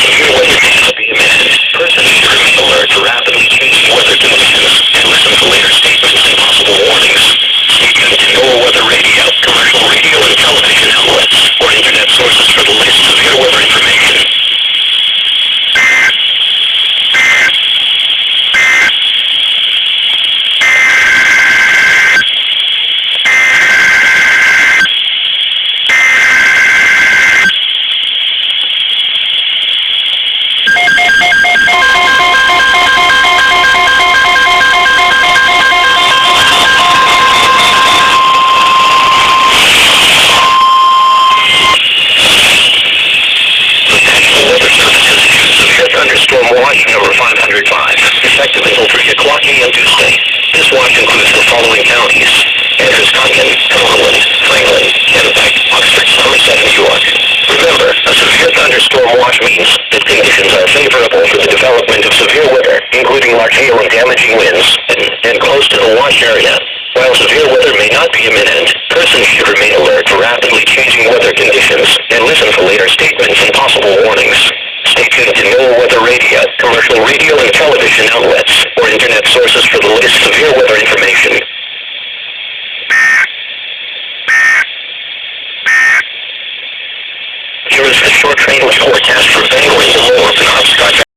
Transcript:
severe weather may not be imminent, persons should remain alert to rapidly changing weather conditions and listen to later statements and possible warnings. Stay tuned to NOAA weather radio, commercial radio and television outlets, or internet sources for the latest severe weather information. Thunderstorm watch number 505, effective until 3 o'clock a.m. Tuesday. This watch includes the following counties: Androscoggin, Cumberland, Franklin, Kennebec, Oxford, Somerset, and York. Remember, a severe thunderstorm watch means that conditions are favorable for the development of severe weather, including large hail and damaging winds, and close to the watch area. While severe weather may not be imminent, persons should remain alert to rapidly changing weather conditions and listen for later statements and possible warnings. Stay tuned to NOAA weather radio, commercial radio and television outlets, or internet sources for the latest severe weather information. Here is the short range forecast for Bangor, Penobscot.